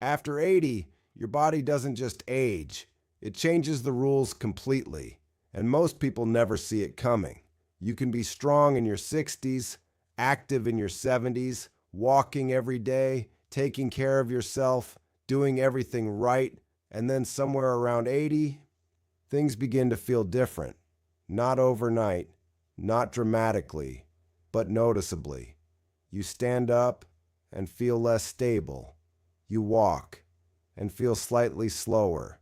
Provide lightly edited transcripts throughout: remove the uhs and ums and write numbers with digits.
After 80, your body doesn't just age, it changes the rules completely, and most people never see it coming. You can be strong in your 60s, active in your 70s, walking every day, taking care of yourself, doing everything right, and then somewhere around 80, things begin to feel different. Not overnight, not dramatically, but noticeably. You stand up and feel less stable. You walk and feel slightly slower.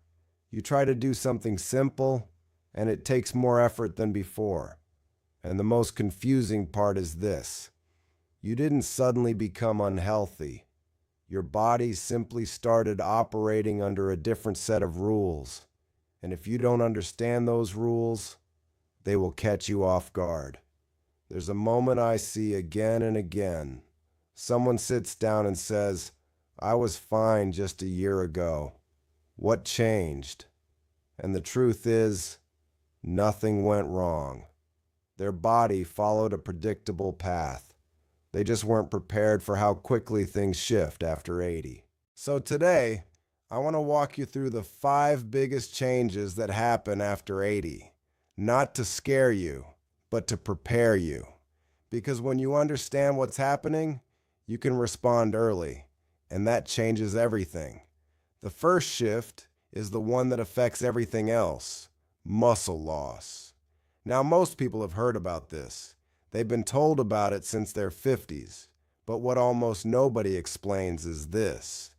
You try to do something simple, and it takes more effort than before. And the most confusing part is this: you didn't suddenly become unhealthy. Your body simply started operating under a different set of rules. And if you don't understand those rules, they will catch you off guard. There's a moment I see again and again. Someone sits down and says, "I was fine just a year ago. What changed?" And the truth is, nothing went wrong. Their body followed a predictable path. They just weren't prepared for how quickly things shift after 80. So today, I want to walk you through the 5 biggest changes that happen after 80. Not to scare you, but to prepare you. Because when you understand what's happening, you can respond early, and that changes everything. The first shift is the one that affects everything else: muscle loss. Now, most people have heard about this. They've been told about it since their 50s. But what almost nobody explains is this: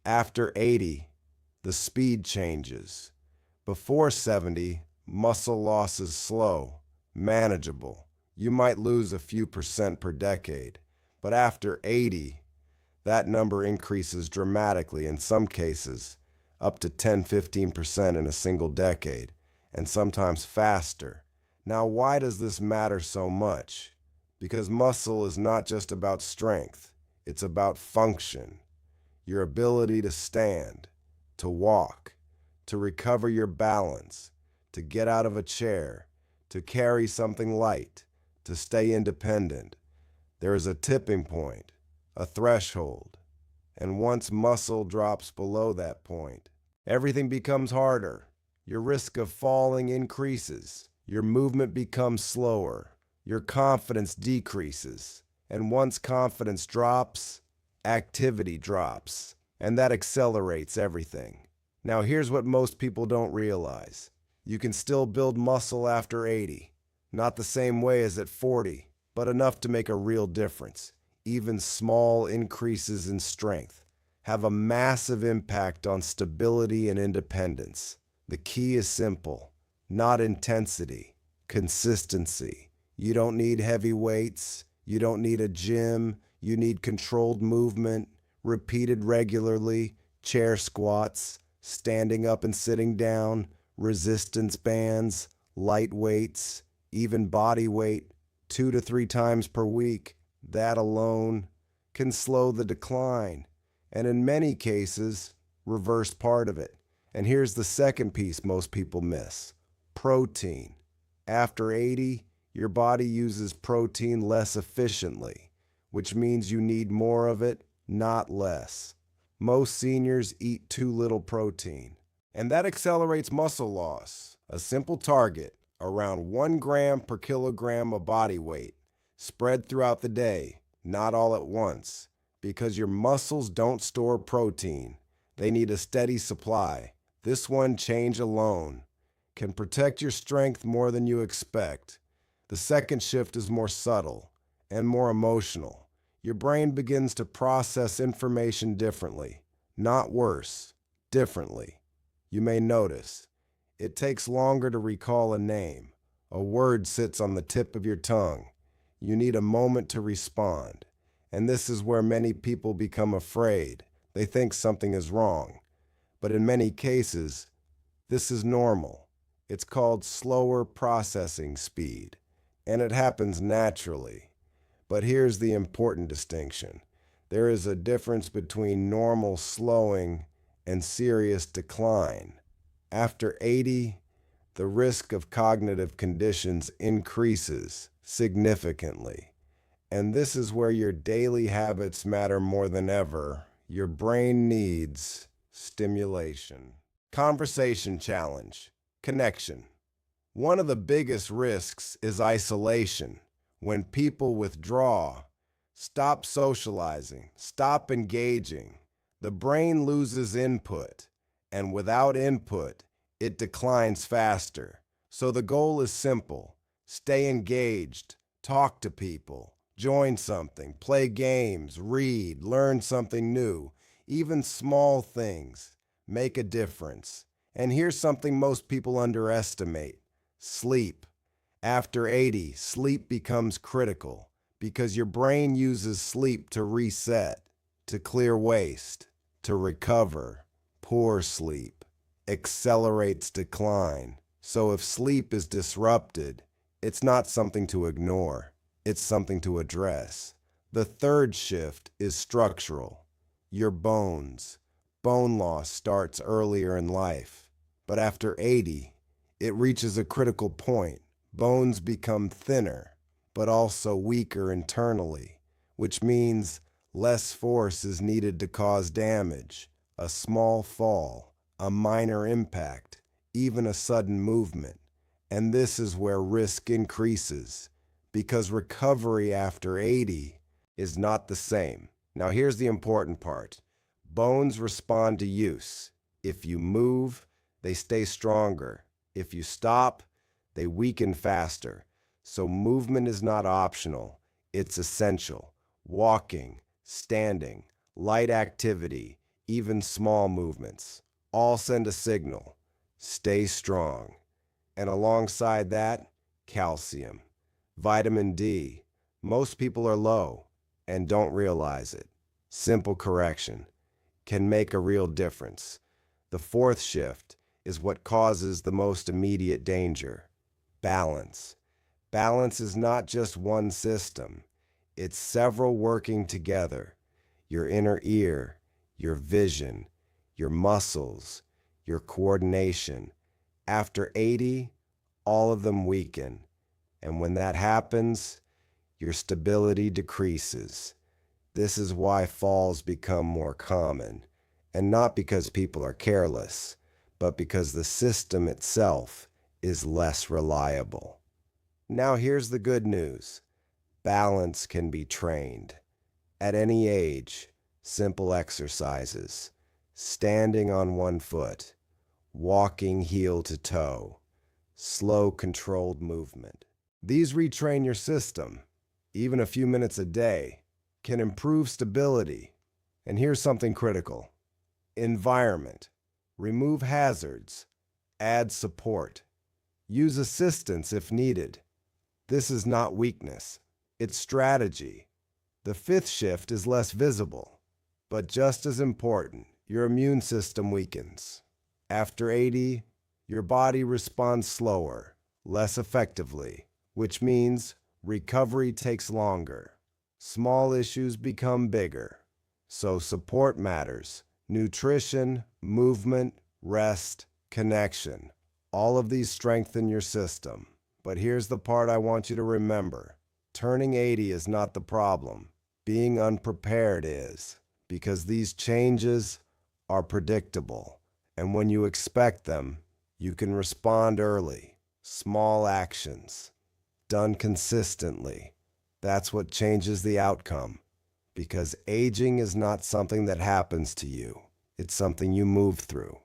after 80, the speed changes. Before 70, muscle loss is slow, manageable. You might lose a few percent per decade. But after 80, that number increases dramatically, in some cases, up to 10–15% in a single decade, and sometimes faster. Now, why does this matter so much? Because muscle is not just about strength, it's about function. Your ability to stand, to walk, to recover your balance, to get out of a chair, to carry something light, to stay independent. There is a tipping point, a threshold, and once muscle drops below that point, everything becomes harder. Your risk of falling increases. Your movement becomes slower. Your confidence decreases. And once confidence drops, activity drops. And that accelerates everything. Now, here's what most people don't realize. You can still build muscle after 80. Not the same way as at 40, but enough to make a real difference. Even small increases in strength have a massive impact on stability and independence. The key is simple: not intensity, consistency. You don't need heavy weights. You don't need a gym. You need controlled movement, repeated regularly, chair squats, standing up and sitting down, resistance bands, light weights, even body weight, 2 to 3 times per week. That alone can slow the decline, and in many cases, reverse part of it. And here's the second piece most people miss: protein. After 80, your body uses protein less efficiently, which means you need more of it, not less. Most seniors eat too little protein, and that accelerates muscle loss. A simple target: around 1 gram per kilogram of body weight, spread throughout the day, not all at once, because your muscles don't store protein. They need a steady supply. This one change alone can protect your strength more than you expect. The second shift is more subtle and more emotional. Your brain begins to process information differently, not worse, differently. You may notice it takes longer to recall a name. A word sits on the tip of your tongue. You need a moment to respond. And this is where many people become afraid. They think something is wrong. But in many cases, this is normal. It's called slower processing speed, and it happens naturally. But here's the important distinction. There is a difference between normal slowing and serious decline. After 80, the risk of cognitive conditions increases significantly. And this is where your daily habits matter more than ever. Your brain needs stimulation. Conversation challenge. Connection. One of the biggest risks is isolation. When people withdraw, stop socializing, stop engaging, the brain loses input, and without input, it declines faster. So the goal is simple: stay engaged, talk to people, join something, play games, read, learn something new. Even small things make a difference. And here's something most people underestimate: sleep. After 80, sleep becomes critical because your brain uses sleep to reset, to clear waste, to recover. Poor sleep accelerates decline. So if sleep is disrupted, it's not something to ignore, it's something to address. The third shift is structural. Your bones. Bone loss starts earlier in life, but after 80, it reaches a critical point. Bones become thinner, but also weaker internally, which means less force is needed to cause damage. A small fall, a minor impact, even a sudden movement. And this is where risk increases, because recovery after 80 is not the same. Now here's the important part. Bones respond to use. If you move, they stay stronger. If you stop, they weaken faster. So movement is not optional, it's essential. Walking, standing, light activity, even small movements, all send a signal: stay strong. And alongside that, calcium, vitamin D. Most people are low and don't realize it. Simple correction can make a real difference. The fourth shift is what causes the most immediate danger: balance. Balance is not just one system, it's several working together. Your inner ear, your vision, your muscles, your coordination. After 80, all of them weaken. And when that happens, your stability decreases. This is why falls become more common, and not because people are careless, but because the system itself is less reliable. Now here's the good news. Balance can be trained. At any age, simple exercises, standing on one foot, walking heel to toe, slow controlled movement. These retrain your system. Even a few minutes a day can improve stability. And here's something critical. Environment. Remove hazards. Add support. Use assistance if needed. This is not weakness, it's strategy. The fifth shift is less visible, but just as important: your immune system weakens. After 80, your body responds slower, less effectively, which means recovery takes longer. Small issues become bigger. So support matters. Nutrition, movement, rest, connection. All of these strengthen your system. But here's the part I want you to remember. Turning 80 is not the problem. Being unprepared is, because these changes are predictable. And when you expect them, you can respond early. Small actions, done consistently. That's what changes the outcome. Because aging is not something that happens to you. It's something you move through.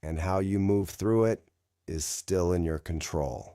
And how you move through it is still in your control.